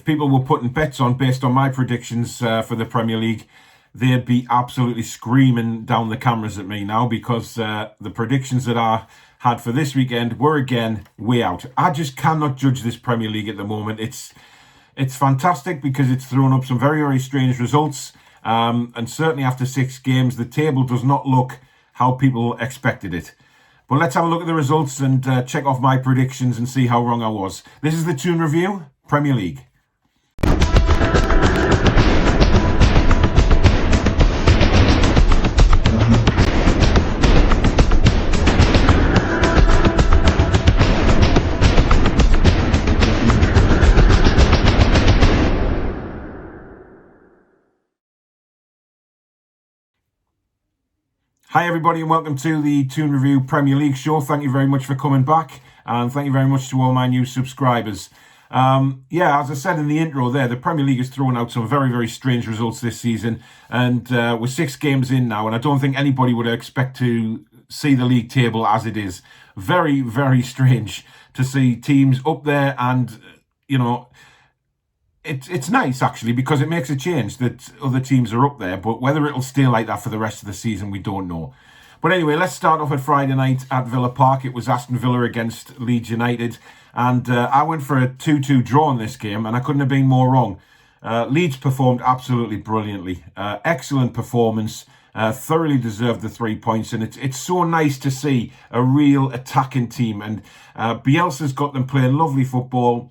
if people were putting bets on based on my predictions for the Premier League, they'd be absolutely screaming down the cameras at me now, because the predictions that I had for this weekend were again way out. I just cannot judge this Premier League at the moment. It's fantastic because it's thrown up some very, very strange results. And certainly after 6 games, the table does not look how people expected it. But let's have a look at the results and check off my predictions and see how wrong I was. This is the Toon Review, Premier League. Hi everybody and welcome to the Toon Review Premier League show. Thank you very much for coming back, and thank you very much to all my new subscribers. As I said in the intro there, the Premier League has thrown out some very, very strange results this season, and we're 6 games in now, and I don't think anybody would expect to see the league table as it is. Very, very strange to see teams up there, and It's nice, actually, because it makes a change that other teams are up there, but whether it'll stay like that for the rest of the season, we don't know. But anyway, let's start off at Friday night at Villa Park. It was Aston Villa against Leeds United, and I went for a 2-2 draw in this game, and I couldn't have been more wrong. Leeds performed absolutely brilliantly. Excellent performance, thoroughly deserved the 3 points, and it's so nice to see a real attacking team, and Bielsa's got them playing lovely football.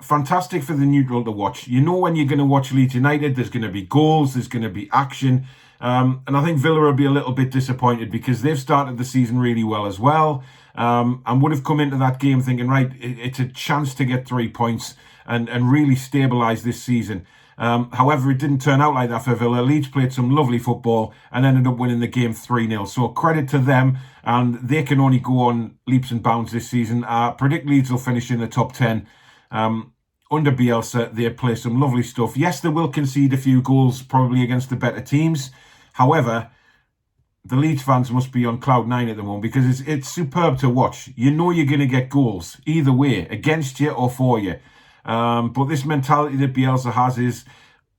Fantastic for the neutral to watch. You know when you're going to watch Leeds United, there's going to be goals, there's going to be action. And I think Villa will be a little bit disappointed because they've started the season really well as well. And would have come into that game thinking, right, it's a chance to get 3 points and really stabilise this season. However, it didn't turn out like that for Villa. Leeds played some lovely football and ended up winning the game 3-0. So credit to them, and they can only go on leaps and bounds this season. I predict Leeds will finish in the top 10. Under Bielsa, they play some lovely stuff. Yes, they will concede a few goals, probably against the better teams. However, the Leeds fans must be on cloud 9 at the moment because it's superb to watch. You know you're going to get goals either way, against you or for you. But this mentality that Bielsa has is,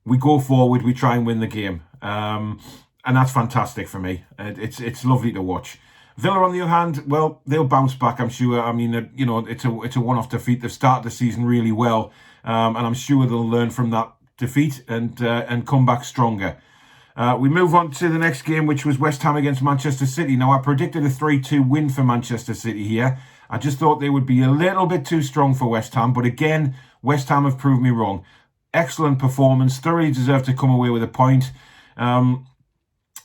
we go forward, we try and win the game. And that's fantastic for me. It's lovely to watch. Villa, on the other hand, well, they'll bounce back, I'm sure. I mean, it's a one-off defeat. They've started the season really well, and I'm sure they'll learn from that defeat and come back stronger. We move on to the next game, which was West Ham against Manchester City. Now, I predicted a 3-2 win for Manchester City here. I just thought they would be a little bit too strong for West Ham, but again, West Ham have proved me wrong. Excellent performance, thoroughly deserved to come away with a point.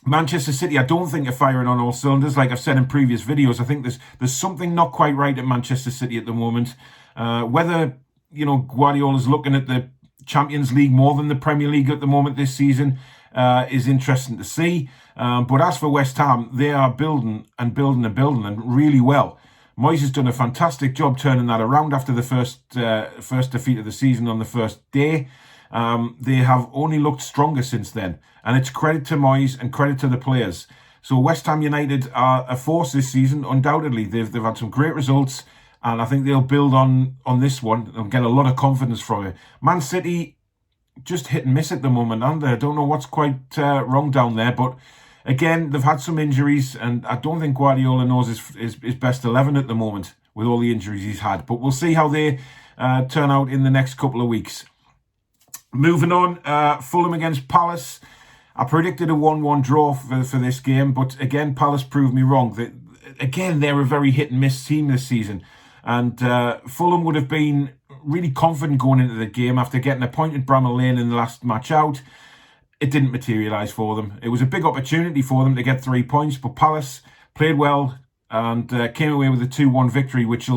Manchester City, I don't think are firing on all cylinders. Like I've said in previous videos, I think there's something not quite right at Manchester City at the moment. Whether Guardiola's looking at the Champions League more than the Premier League at the moment this season is interesting to see. But as for West Ham, they are building and really well. Moyes has done a fantastic job turning that around after the first defeat of the season on the first day. They have only looked stronger since then, and it's credit to Moyes and credit to the players. So West Ham United are a force this season, undoubtedly. They've had some great results, and I think they'll build on this one and get a lot of confidence from it. Man City, just hit and miss at the moment, aren't they? I don't know what's quite wrong down there, but again, they've had some injuries, and I don't think Guardiola knows his best 11 at the moment with all the injuries he's had. But we'll see how they turn out in the next couple of weeks. Moving on, Fulham against Palace. I predicted a 1-1 draw for this game, but again, Palace proved me wrong. They're a very hit-and-miss team this season. And Fulham would have been really confident going into the game after getting appointed Bramall Lane in the last match out. It didn't materialise for them. It was a big opportunity for them to get 3 points, but Palace played well and came away with a 2-1 victory, which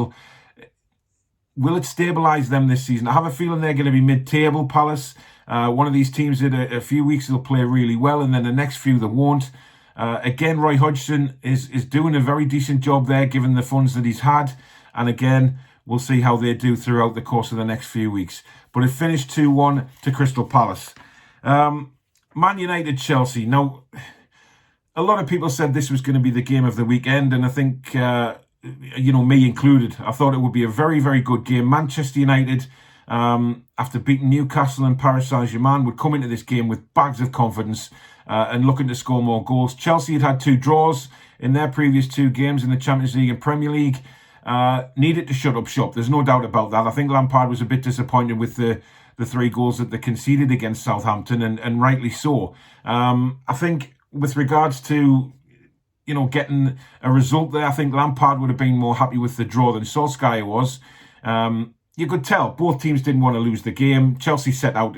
will it stabilise them this season? I have a feeling they're going to be mid-table, Palace. One of these teams in a few weeks they'll play really well, and then the next few they won't. Again, Roy Hodgson is doing a very decent job there, given the funds that he's had. And again, we'll see how they do throughout the course of the next few weeks. But it finished 2-1 to Crystal Palace. Man United, Chelsea. Now, a lot of people said this was going to be the game of the weekend, and I think, me included, I thought it would be a very, very good game. Manchester United after beating Newcastle and Paris Saint-Germain, would come into this game with bags of confidence and looking to score more goals. Chelsea had 2 draws in their previous 2 games in the Champions League and Premier League. Needed to shut up shop. There's no doubt about that. I think Lampard was a bit disappointed with the 3 goals that they conceded against Southampton, and rightly so. I think with regards to getting a result there, I think Lampard would have been more happy with the draw than Solskjaer was. You could tell both teams didn't want to lose the game. Chelsea set out,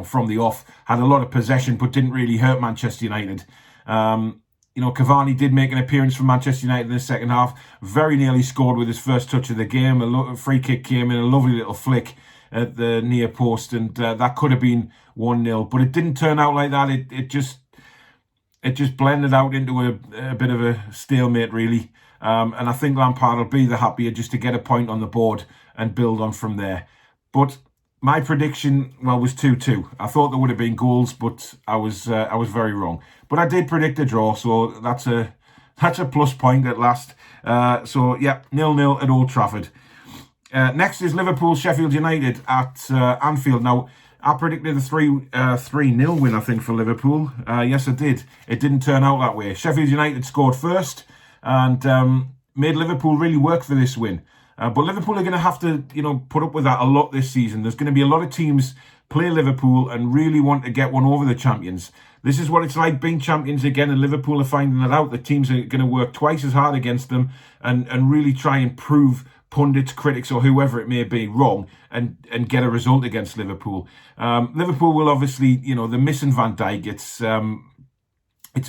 from the off, had a lot of possession, but didn't really hurt Manchester United. Cavani did make an appearance for Manchester United in the second half. Very nearly scored with his first touch of the game. A free kick came in, a lovely little flick at the near post, and that could have been 1-0. But it didn't turn out like that. It just blended out into a bit of a stalemate, really. And I think Lampard will be the happier just to get a point on the board and build on from there. But my prediction, was 2-2. I thought there would have been goals, but I was very wrong. But I did predict a draw, so that's a plus point at last. 0-0 at Old Trafford. Next is Liverpool Sheffield United at Anfield. Now, I predicted a 3-0 win, I think, for Liverpool. Yes, I did. It didn't turn out that way. Sheffield United scored first and made Liverpool really work for this win. But Liverpool are going to have to, put up with that a lot this season. There's going to be a lot of teams play Liverpool and really want to get one over the champions. This is what it's like being champions again, and Liverpool are finding that out. The teams are going to work twice as hard against them and really try and prove pundits, critics, or whoever it may be wrong and get a result against Liverpool. Liverpool will obviously, they're missing Van Dijk. It's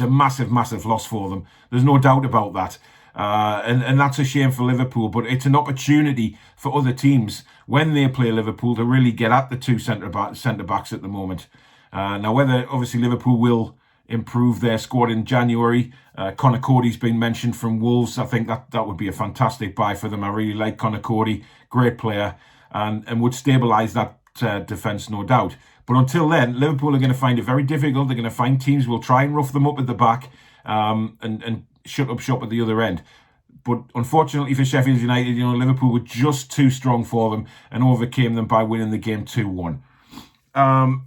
a massive, massive loss for them. There's no doubt about that. And that's a shame for Liverpool, but it's an opportunity for other teams when they play Liverpool to really get at the 2 centre-backs at the moment. Now, whether obviously Liverpool will improve their squad in January, Conor Coady's been mentioned from Wolves. I think that would be a fantastic buy for them. I really like Conor Coady, great player, and would stabilise that defence, no doubt. But until then, Liverpool are going to find it very difficult. They're going to find teams will try and rough them up at the back and shut up shop at the other end. But unfortunately for Sheffield United, Liverpool were just too strong for them and overcame them by winning the game 2-1.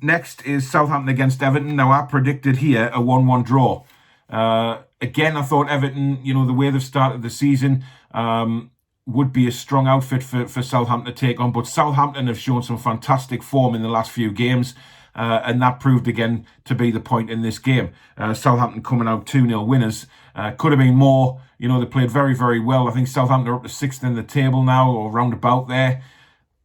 Next is Southampton against Everton. Now, I predicted here a 1-1 draw. Again, I thought Everton, the way they've started the season, would be a strong outfit for Southampton to take on. But Southampton have shown some fantastic form in the last few games. And that proved again to be the point in this game. Southampton coming out 2-0 winners. Could have been more. They played very, very well. I think Southampton are up to 6th in the table now, or round about there.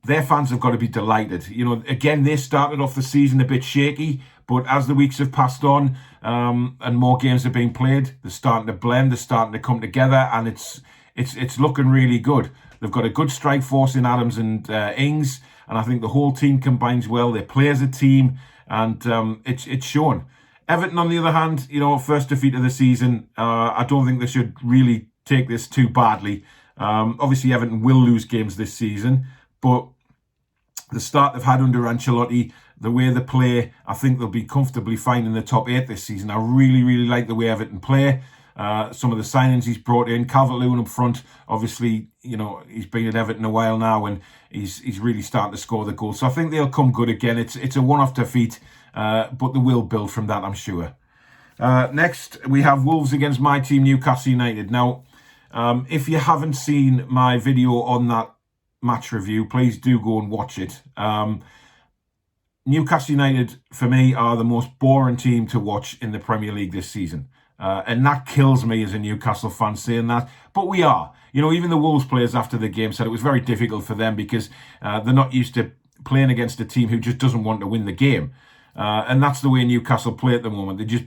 Their fans have got to be delighted. Again, they started off the season a bit shaky, but as the weeks have passed on and more games are being played, they're starting to blend, they're starting to come together, and it's looking really good. They've got a good strike force in Adams and Ings, and I think the whole team combines well. They play as a team, and it's shown. Everton, on the other hand, first defeat of the season. I don't think they should really take this too badly. Obviously, Everton will lose games this season, but the start they've had under Ancelotti, the way they play, I think they'll be comfortably fine in the top 8 this season. I really, really like the way Everton play. Some of the signings he's brought in, Calvert-Lewin up front, obviously, he's been at Everton a while now and he's really starting to score the goals. So I think they'll come good again. It's a one-off defeat, but they will build from that, I'm sure. Next, we have Wolves against my team, Newcastle United. Now, if you haven't seen my video on that match review, please do go and watch it. Newcastle United, for me, are the most boring team to watch in the Premier League this season. And that kills me as a Newcastle fan saying that. But we are. Even the Wolves players after the game said it was very difficult for them because they're not used to playing against a team who just doesn't want to win the game. And that's the way Newcastle play at the moment. They just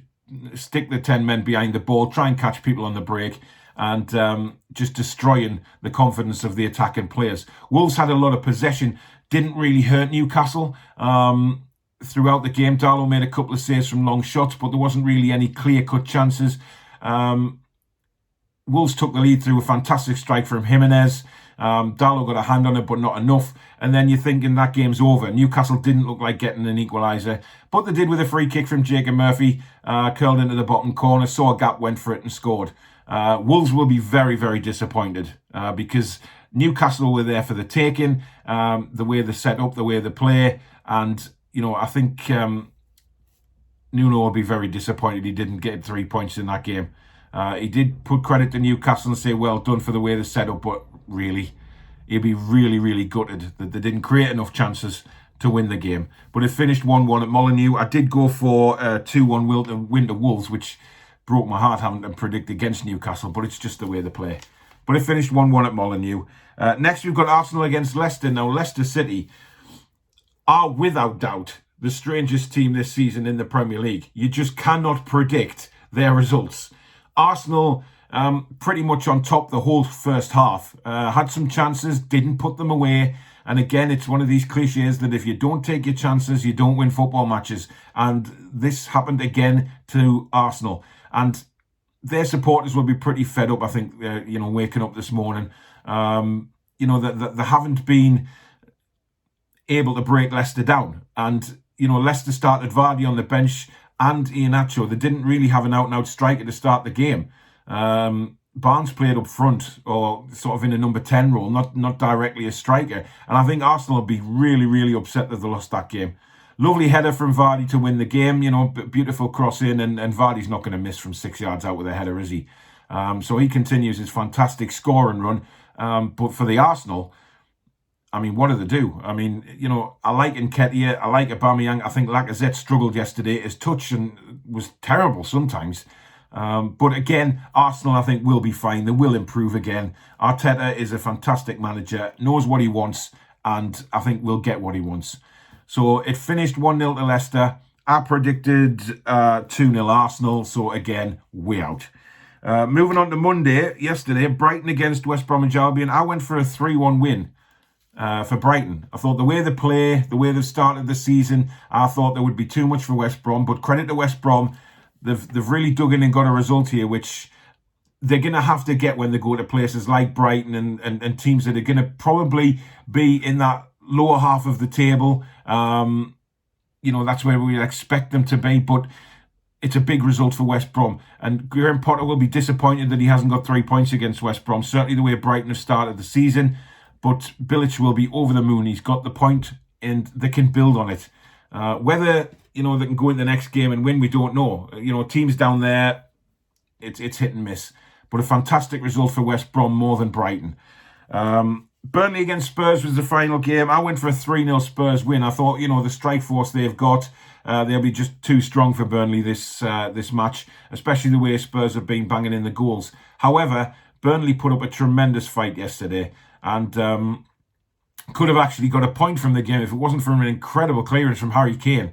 stick the 10 men behind the ball, try and catch people on the break, and just destroying the confidence of the attacking players. Wolves had a lot of possession, didn't really hurt Newcastle. Throughout the game, Darlow made a couple of saves from long shots, but there wasn't really any clear-cut chances. Wolves took the lead through a fantastic strike from Jimenez. Darlow got a hand on it, but not enough. And then you're thinking that game's over. Newcastle didn't look like getting an equaliser, but they did with a free kick from Jacob Murphy, curled into the bottom corner, saw a gap, went for it and scored. Wolves will be very, very disappointed because Newcastle were there for the taking, the way they set up, the way they play. And, I think Nuno will be very disappointed he didn't get 3 points in that game. He did put credit to Newcastle and say, well done for the way they set up, but really, he'd be really, really gutted that they didn't create enough chances to win the game. But it finished 1-1 at Molineux. I did go for 2-1 win to Wolves, which broke my heart having to predict against Newcastle, but it's just the way they play. But it finished 1-1 at Molineux. Next, we've got Arsenal against Leicester. Now, Leicester City are without doubt the strangest team this season in the Premier League. You just cannot predict their results. Arsenal pretty much on top the whole first half. Had some chances, didn't put them away. And again, it's one of these cliches that if you don't take your chances, you don't win football matches. And this happened again to Arsenal. And their supporters will be pretty fed up, I think, waking up this morning. That they haven't been able to break Leicester down. And, Leicester started Vardy on the bench and Iheanacho. They didn't really have an out-and-out striker to start the game. Barnes played up front, or sort of in a number 10 role, not directly a striker. And I think Arsenal will be really, really upset that they lost that game. Lovely header from Vardy to win the game, beautiful cross in, and Vardy's not going to miss from 6 yards out with a header, is he? So he continues his fantastic scoring run. But for the Arsenal, what do they do? I like Nketiah, I like Aubameyang. I think Lacazette struggled yesterday. His touch was terrible sometimes. But again, Arsenal, I think, will be fine. They will improve again. Arteta is a fantastic manager, knows what he wants, and I think will get what he wants. So it finished 1-0 to Leicester. I predicted 2-0 Arsenal. So again, way out. Moving on to Monday, yesterday, Brighton against West Bromwich Albion. I went for a 3-1 win for Brighton. I thought the way they play, the way they've started the season, I thought there would be too much for West Brom. But credit to West Brom. They've really dug in and got a result here, which they're going to have to get when they go to places like Brighton and teams that are going to probably be in that lower half of the table. That's where we expect them to be, but it's a big result for West Brom. And Graham Potter will be disappointed that he hasn't got 3 points against West Brom, certainly the way Brighton have started the season. But Bilic will be over the moon. He's got the point and they can build on it. Whether they can go in the next game and win, we don't know. Teams down there, it's hit and miss. But a fantastic result for West Brom, more than Brighton. Burnley against Spurs was the final game. I went for a 3-0 Spurs win. I thought, the strike force they've got, they'll be just too strong for Burnley this match, especially the way Spurs have been banging in the goals. However, Burnley put up a tremendous fight yesterday and could have actually got a point from the game if it wasn't for an incredible clearance from Harry Kane.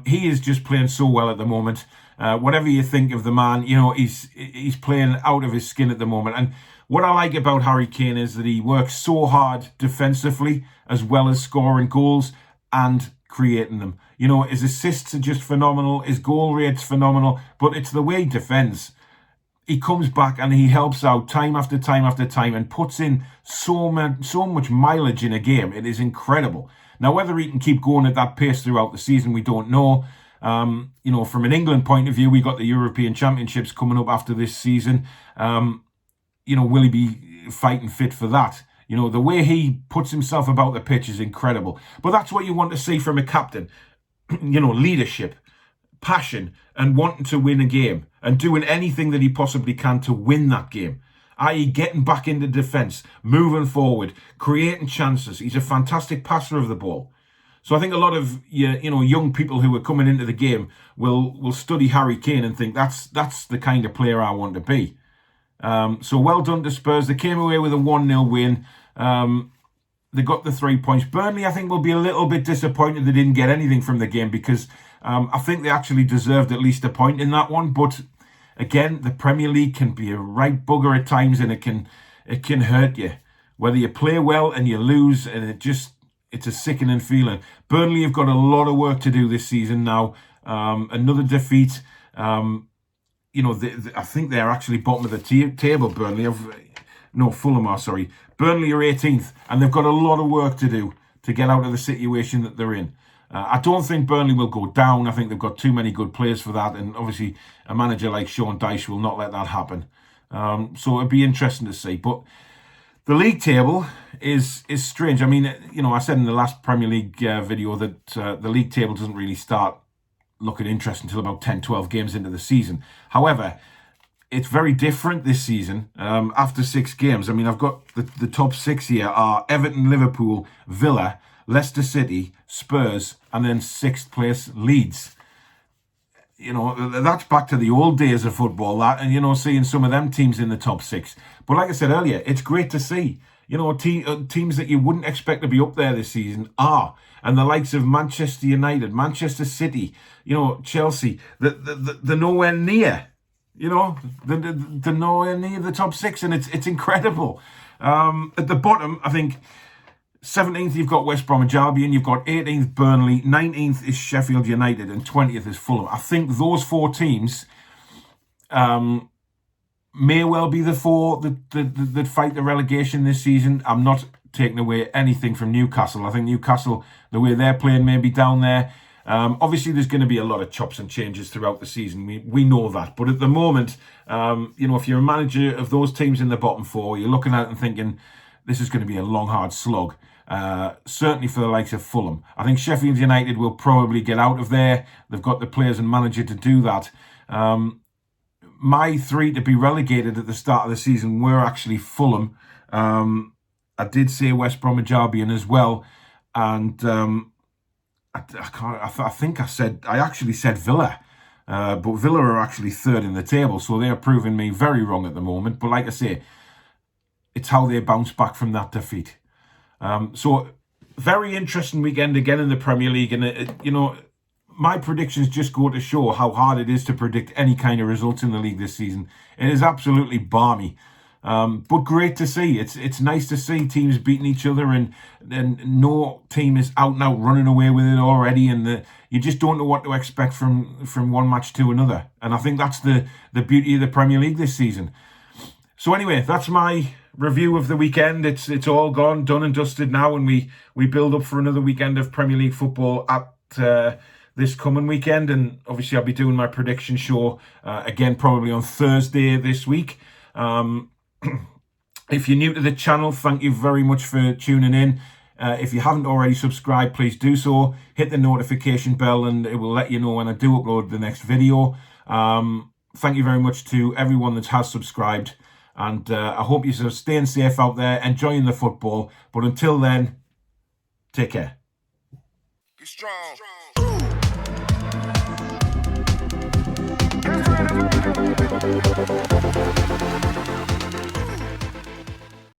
He is just playing so well at the moment. Whatever you think of the man, he's playing out of his skin at the moment. And what I like about Harry Kane is that he works so hard defensively as well as scoring goals and creating them. His assists are just phenomenal. His goal rate's phenomenal. But it's the way he defends. He comes back and he helps out time after time after time and puts in so much mileage in a game. It is incredible. Now, whether he can keep going at that pace throughout the season, we don't know. From an England point of view, we got the European Championships coming up after this season. Will he be fighting fit for that? The way he puts himself about the pitch is incredible. But that's what you want to see from a captain. Leadership, passion, and wanting to win a game and doing anything that he possibly can to win that game. I.e. getting back into defence, moving forward, creating chances. He's a fantastic passer of the ball. So I think a lot of young people who are coming into the game will study Harry Kane and think that's the kind of player I want to be. So well done to Spurs. They came away with a 1-0 win. They got the 3 points. Burnley, I think, will be a little bit disappointed they didn't get anything from the game because I think they actually deserved at least a point in that one. But again, the Premier League can be a right bugger at times and it can hurt you. Whether you play well and you lose, and it's a sickening feeling. Burnley have got a lot of work to do this season now. Another defeat. I think they're actually bottom of the table, Burnley. Fulham are, sorry. Burnley are 18th, and they've got a lot of work to do to get out of the situation that they're in. I don't think Burnley will go down. I think they've got too many good players for that, and obviously a manager like Sean Dyche will not let that happen. So it'd be interesting to see. But The league table is strange. I mean, I said in the last Premier League video that the league table doesn't really start looking interesting until about 10, 12 games into the season. However, it's very different this season after 6 games. I mean, I've got the top 6 here are Everton, Liverpool, Villa, Leicester City, Spurs, and then 6th place Leeds. That's back to the old days of football, that, and, seeing some of them teams in the top 6. But like I said earlier, it's great to see, teams that you wouldn't expect to be up there this season are. And the likes of Manchester United, Manchester City, Chelsea, they're nowhere near, they're nowhere near the top 6. And it's incredible. At the bottom, I think 17th, you've got West Bromwich Albion, you've got 18th Burnley, 19th is Sheffield United, and 20th is Fulham. I think those 4 teams may well be the 4 that fight the relegation this season. I'm not taking away anything from Newcastle. I think Newcastle, the way they're playing, may be down there. Obviously, there's going to be a lot of chops and changes throughout the season. We know that. But at the moment, if you're a manager of those teams in the bottom 4, you're looking at it and thinking, this is going to be a long, hard slog. Certainly for the likes of Fulham. I think Sheffield United will probably get out of there. They've got the players and manager to do that. My 3 to be relegated at the start of the season were actually Fulham. I did say West Bromwich Albion as well. And I actually said Villa. But Villa are actually 3rd in the table. So they are proving me very wrong at the moment. But like I say, it's how they bounce back from that defeat. So very interesting weekend again in the Premier League. And, my predictions just go to show how hard it is to predict any kind of results in the league this season. It is absolutely balmy. But great to see. It's nice to see teams beating each other and no team is out and out running away with it already. And you just don't know what to expect from one match to another. And I think that's the beauty of the Premier League this season. So anyway, that's my review of the weekend. It's all gone, done and dusted now, and we build up for another weekend of Premier League football at this coming weekend. And obviously I'll be doing my prediction show again probably on Thursday this week. If you're new to the channel, thank you very much for tuning in. If you haven't already subscribed, please do so. Hit the notification bell and it will let you know when I do upload the next video. Thank you very much to everyone that has subscribed. And I hope you're staying safe out there, enjoying the football. But until then, take care. Be strong. Be strong.